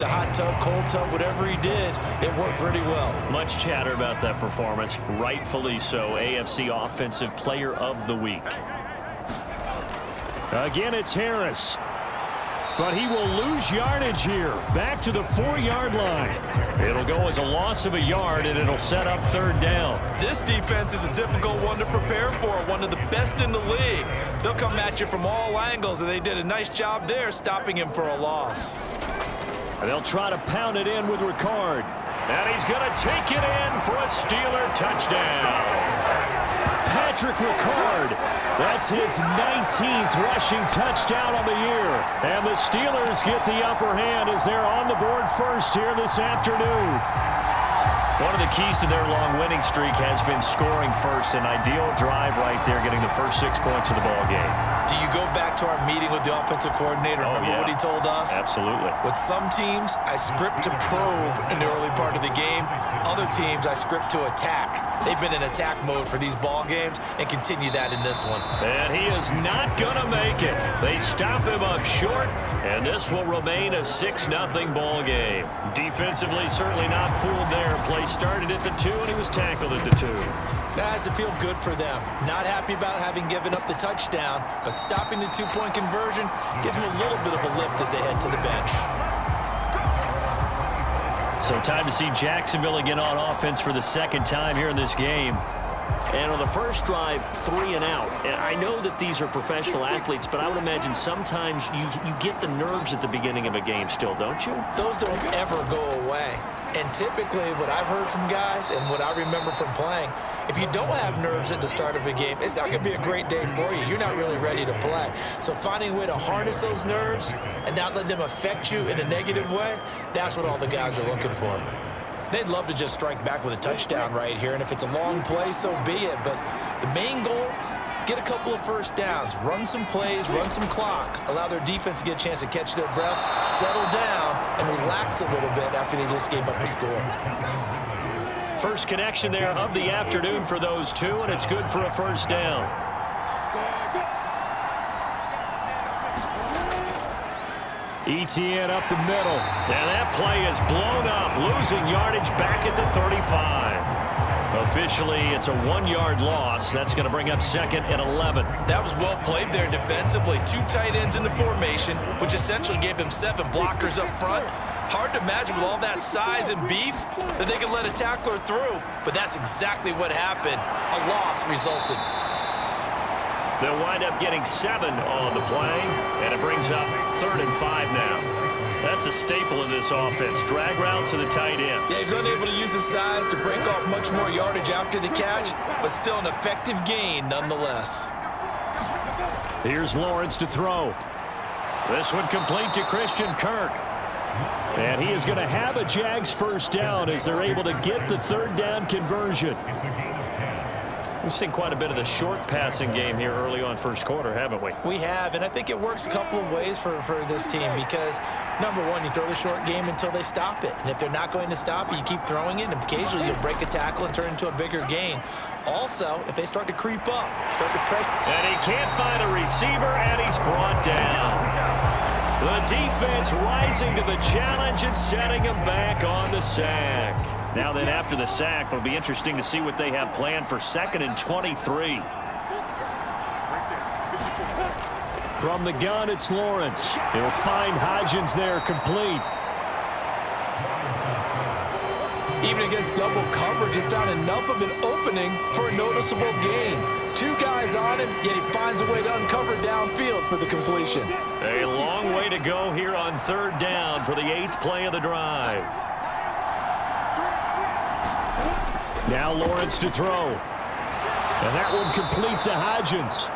The hot tub, cold tub, whatever he did, it worked pretty well. Much chatter about that performance, rightfully so. AFC Offensive Player of the Week. Again, it's Harris. But he will lose yardage here. Back to the 4-yard line. It'll go as a loss of a yard, and it'll set up 3rd down. This defense is a difficult one to prepare for, one of the best in the league. They'll come at you from all angles, and they did a nice job there stopping him for a loss. They'll try to pound it in with Ricard. And he's going to take it in for a Steeler touchdown. Patrick Ricard. That's his 19th rushing touchdown on the year. And the Steelers get the upper hand as they're on the board first here this afternoon. One of the keys to their long winning streak has been scoring first. An ideal drive right there, getting the first 6 points of the ball game. Do you go back to our meeting with the offensive coordinator? Remember what he told us? Absolutely. With some teams, I script to probe in the early part of the game. Other teams, I script to attack. They've been in attack mode for these ball games and continue that in this one. And he is not going to make it. They stop him up short, and this will remain a 6-0 ball game. Defensively, certainly not fooled there. Play started at the 2, and he was tackled at the 2. That has to feel good for them. Not happy about having given up the touchdown, but stopping the 2-point conversion gives them a little bit of a lift as they head to the bench. So time to see Jacksonville again on offense for the 2nd time here in this game. And on the first drive, 3 and out. And I know that these are professional athletes, but I would imagine sometimes you get the nerves at the beginning of a game still, don't you? Those don't ever go away. And typically what I've heard from guys and what I remember from playing, if you don't have nerves at the start of a game, it's not going to be a great day for you. You're not really ready to play. So finding a way to harness those nerves and not let them affect you in a negative way, that's what all the guys are looking for. They'd love to just strike back with a touchdown right here, and if it's a long play, so be it. But the main goal, get a couple of first downs, run some plays, run some clock, allow their defense to get a chance to catch their breath, settle down, and relax a little bit after they just gave up a score. First connection there of the afternoon for those two, and it's good for a first down. ETN up the middle. And that play is blown up, losing yardage back at the 35. Officially, it's a 1-yard loss. That's going to bring up 2nd and 11. That was well played there defensively. 2 tight ends in the formation, which essentially gave them 7 blockers up front. Hard to imagine with all that size and beef that they could let a tackler through, but that's exactly what happened. A loss resulted. They'll wind up getting 7 on the play, and it brings up 3rd and 5 now. That's a staple of this offense. Drag route to the tight end. Yeah, he's unable to use his size to break off much more yardage after the catch, but still an effective gain nonetheless. Here's Lawrence to throw. This one complete to Christian Kirk. And he is going to have a Jags first down as they're able to get the 3rd down conversion. We've seen quite a bit of the short passing game here early on first quarter, haven't we? We have, and I think it works a couple of ways for this team because, number one, you throw the short game until they stop it. And if they're not going to stop it, you keep throwing it, and occasionally you'll break a tackle and turn it into a bigger gain. Also, if they start to creep up, start to pressure. And he can't find a receiver, and he's brought down. The defense rising to the challenge and setting him back on the sack. Now then, after the sack, it'll be interesting to see what they have planned for 2nd and 23. From the gun, it's Lawrence. He'll find Hodgins there complete. Even against double coverage, he found enough of an opening for a noticeable gain. 2 guys on him, yet he finds a way to uncover downfield for the completion. A long way to go here on 3rd down for the 8th play of the drive. Now Lawrence to throw. And that one complete to Hodgins.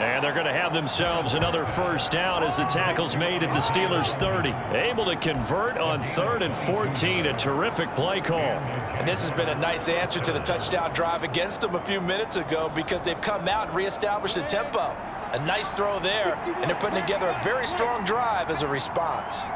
And they're going to have themselves another first down as the tackle's made at the Steelers' 30. Able to convert on 3rd and 14. A terrific play call. And this has been a nice answer to the touchdown drive against them a few minutes ago because they've come out and reestablished the tempo. A nice throw there, and they're putting together a very strong drive as a response.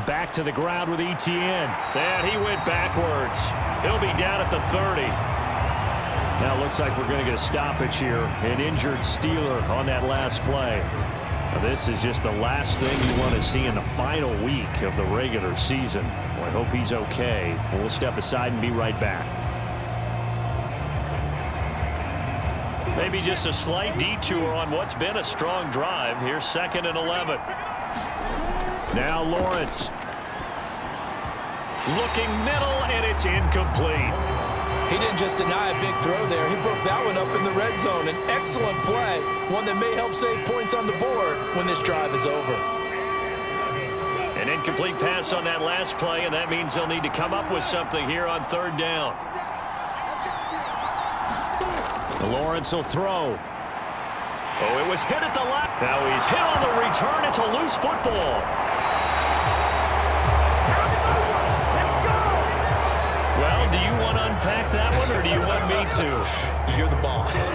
Back to the ground with ETN. And he went backwards. He'll be down at the 30. Now it looks like we're going to get a stoppage here. An injured Steeler on that last play. This is just the last thing you want to see in the final week of the regular season. Well, I hope he's okay. We'll step aside and be right back. Maybe just a slight detour on what's been a strong drive. Here's 2nd and 11. Now Lawrence. Looking middle, and it's incomplete. He didn't just deny a big throw there. He broke that one up in the red zone. An excellent play, one that may help save points on the board when this drive is over. An incomplete pass on that last play, and that means they'll need to come up with something here on 3rd down. Lawrence will throw. Oh, it was hit at the left. Now he's hit on the return. It's a loose football. Well, do you want to unpack that one, or do you want me to? You're the boss.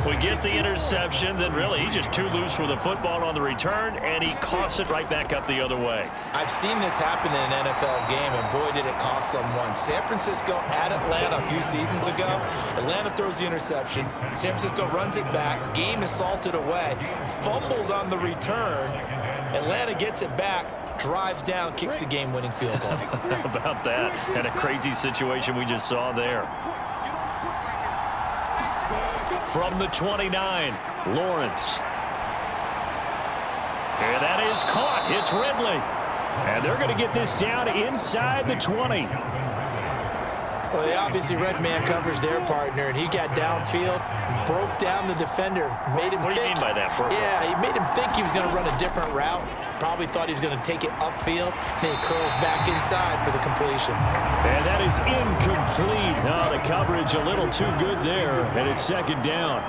We get the interception, then really he's just too loose with the football on the return, and he coughs it right back up the other way. I've seen this happen in an NFL game, and boy, did it cost someone. San Francisco at Atlanta a few seasons ago. Atlanta throws the interception. San Francisco runs it back. Game is salted away. Fumbles on the return. Atlanta gets it back, drives down, kicks the game-winning field goal. How about that? And a crazy situation we just saw there. From the 29, Lawrence. And that is caught. It's Ridley. And they're going to get this down inside the 20. Well, they obviously read man coverage their partner, and he got downfield, broke down the defender, made him think. What do you mean by that, Burke? Yeah, he made him think he was going to run a different route. Probably thought he was going to take it upfield. Then he curls back inside for the completion. And that is incomplete. Oh, the coverage a little too good there, and it's 2nd down.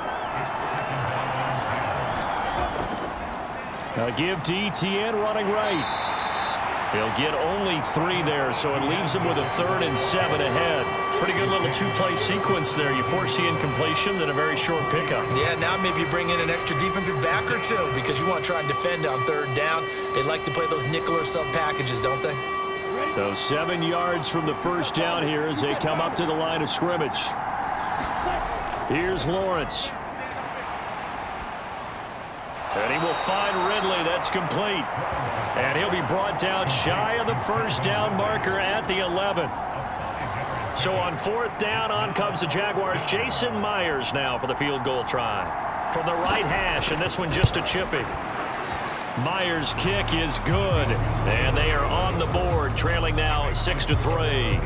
Now give to ETN running right. He'll get only 3 there, so it leaves him with a 3rd and 7 ahead. Pretty good little 2-play sequence there. You force the incompletion, then a very short pickup. Yeah, now maybe you bring in an extra defensive back or two because you want to try and defend on 3rd down. They like to play those nickel or sub packages, don't they? So 7 yards from the 1st down here as they come up to the line of scrimmage. Here's Lawrence. And he will find Ridley. That's complete. And he'll be brought down shy of the 1st down marker at the 11. So on 4th down, on comes the Jaguars. Jason Myers now for the field goal try. From the right hash, and this one just a chipping. Myers' kick is good. And they are on the board, trailing now 6-3.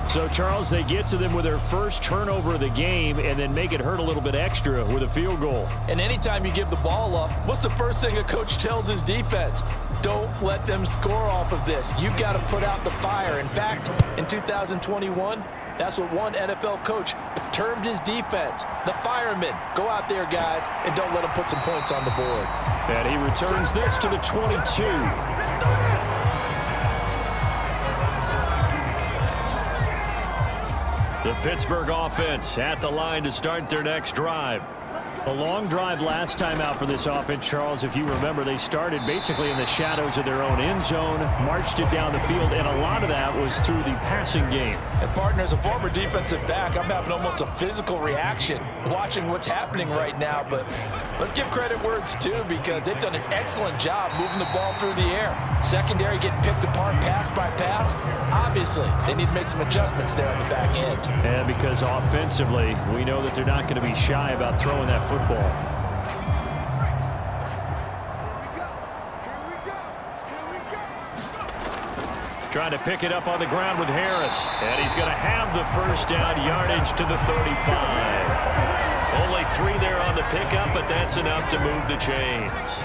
So, Charles, they get to them with their first turnover of the game and then make it hurt a little bit extra with a field goal. And anytime you give the ball up, what's the first thing a coach tells his defense? Don't let them score off of this. You've got to put out the fire. In fact, in 2021, that's what one NFL coach termed his defense, the firemen. Go out there, guys, and don't let them put some points on the board. And he returns this to the 22. The Pittsburgh offense at the line to start their next drive. A long drive last time out for this offense, Charles. If you remember, they started basically in the shadows of their own end zone, marched it down the field, and a lot of that was through the passing game. And, partner, as a former defensive back, I'm having almost a physical reaction watching what's happening right now. But let's give credit where it's due because they've done an excellent job moving the ball through the air. Secondary getting picked apart pass by pass. Obviously, they need to make some adjustments there on the back end. And because offensively, we know that they're not going to be shy about throwing that football. Trying to pick it up on the ground with Harris. And he's going to have the 1st down, yardage to the 35. Only 3 there on the pickup, but that's enough to move the chains.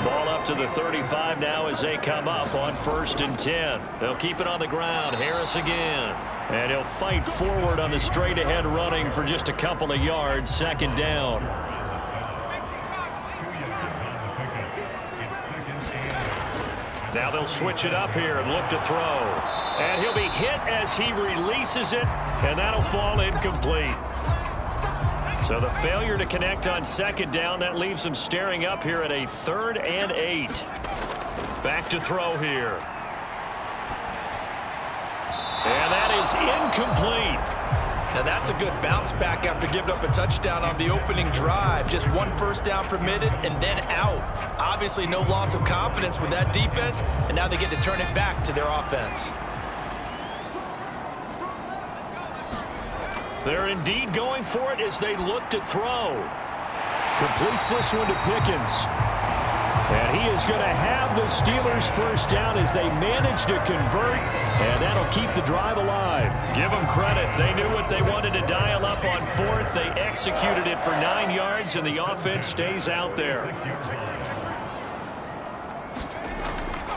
Ball up to the 35 now as they come up on 1st and 10. They'll keep it on the ground. Harris again. And he'll fight forward on the straight-ahead running for just a couple of yards. 2nd down. Now they'll switch it up here and look to throw. And he'll be hit as he releases it, and that'll fall incomplete. So the failure to connect on 2nd down, that leaves them staring up here at a 3rd and 8. Back to throw here. And that is incomplete. Now that's a good bounce back after giving up a touchdown on the opening drive. Just one first down permitted and then out. Obviously no loss of confidence with that defense, and now they get to turn it back to their offense. They're indeed going for it as they look to throw. Completes this one to Pickens. And he is going to have the Steelers first down as they manage to convert, and that'll keep the drive alive. Give them credit. They knew what they wanted to dial up on fourth. They executed it for 9 yards, and the offense stays out there.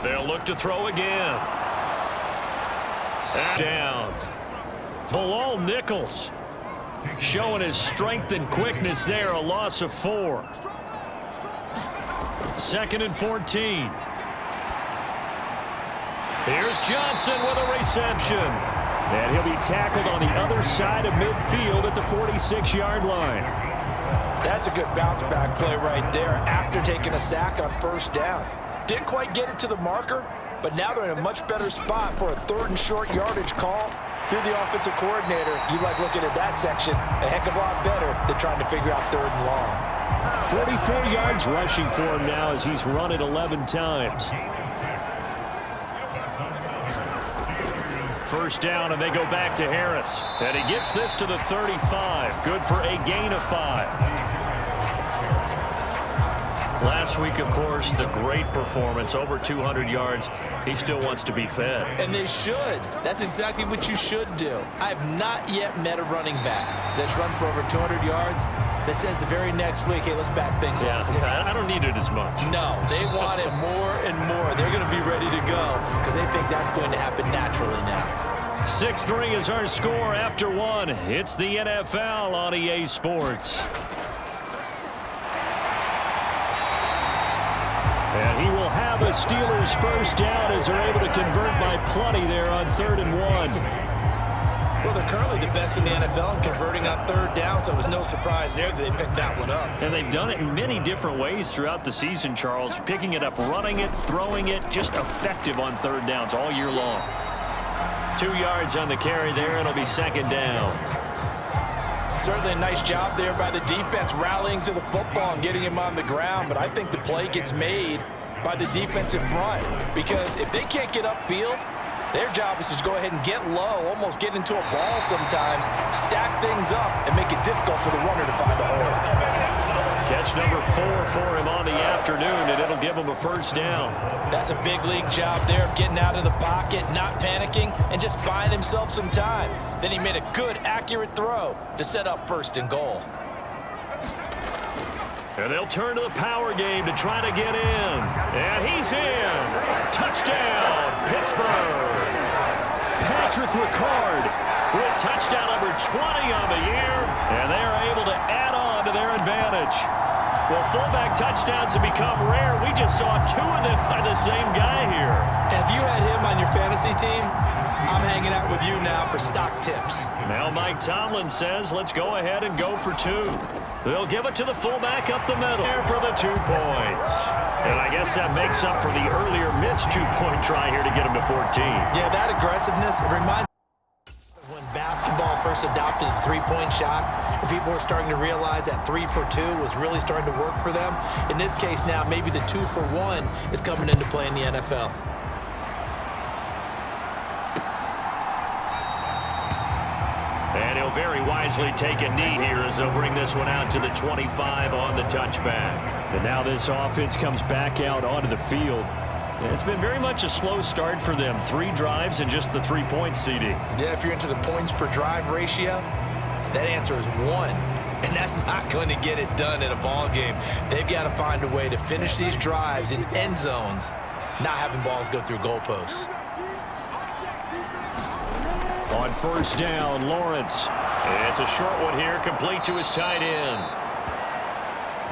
They'll look to throw again. And down. Bilal Nichols showing his strength and quickness there, a loss of 4. 2nd and 14. Here's Johnson with a reception. And he'll be tackled on the other side of midfield at the 46-yard line. That's a good bounce back play right there after taking a sack on first down. Didn't quite get it to the marker, but now they're in a much better spot for a 3rd and short yardage call. If you're the offensive coordinator, you like looking at that section a heck of a lot better than trying to figure out 3rd and long. 44 yards rushing for him now as he's run it 11 times. First down, and they go back to Harris. And he gets this to the 35. Good for a gain of 5. Last week, of course, the great performance, over 200 yards. He still wants to be fed. And they should. That's exactly what you should do. I have not yet met a running back that's run for over 200 yards that says the very next week, hey, let's back things up. Yeah, I don't need it as much. No, they want it more and more. They're going to be ready to go because they think that's going to happen naturally now. 6-3 is our score after 1. It's the NFL on EA Sports. And he will have a Steelers first down as they're able to convert by plenty there on 3rd and 1. Well, they're currently the best in the NFL in converting on 3rd down, so it was no surprise there that they picked that one up. And they've done it in many different ways throughout the season, Charles. Picking it up, running it, throwing it, just effective on 3rd downs all year long. 2 yards on the carry there. It'll be 2nd down. Certainly a nice job there by the defense rallying to the football and getting him on the ground, but I think the play gets made by the defensive front because if they can't get upfield, their job is to go ahead and get low, almost get into a ball sometimes, stack things up, and make it difficult for the runner to find a hole. Catch number 4 for him on the afternoon, and it'll give him a first down. That's a big league job there of getting out of the pocket, not panicking, and just buying himself some time. Then he made a good, accurate throw to set up 1st and goal. And they'll turn to the power game to try to get in. And he's in. Touchdown, Pittsburgh. Patrick Ricard with touchdown number 20 on the year. And they are able to add on to their advantage. Well, fullback touchdowns have become rare. We just saw 2 of them by the same guy here. And if you had him on your fantasy team, I'm hanging out with you now for stock tips. Now Mike Tomlin says, let's go ahead and go for 2. They'll give it to the fullback up the middle there for the 2 points. And I guess that makes up for the earlier missed 2-point try here to get him to 14. Yeah, that aggressiveness, it reminds me of when basketball first adopted the 3-point shot. And people were starting to realize that 3 for 2 was really starting to work for them. In this case now, maybe the 2 for 1 is coming into play in the NFL. And he'll very wisely take a knee here as they'll bring this one out to the 25 on the touchback. And now this offense comes back out onto the field. It's been very much a slow start for them. 3 drives and just the 3 points, CD. Yeah, if you're into the points per drive ratio, that answer is 1. And that's not going to get it done in a ball game. They've got to find a way to finish these drives in end zones, not having balls go through goalposts. On first down, Lawrence. It's a short one here, complete to his tight end.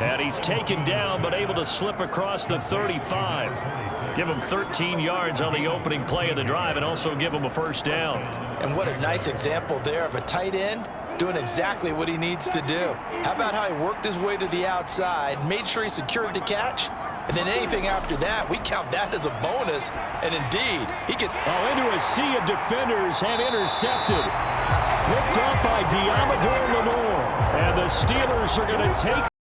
And he's taken down, but able to slip across the 35. Give him 13 yards on the opening play of the drive and also give him a first down. And what a nice example there of a tight end doing exactly what he needs to do. How about how he worked his way to the outside, made sure he secured the catch, and then anything after that, we count that as a bonus. And indeed, he could... into a sea of defenders and intercepted. picked up by Diamador Lenore. And the Steelers are going to take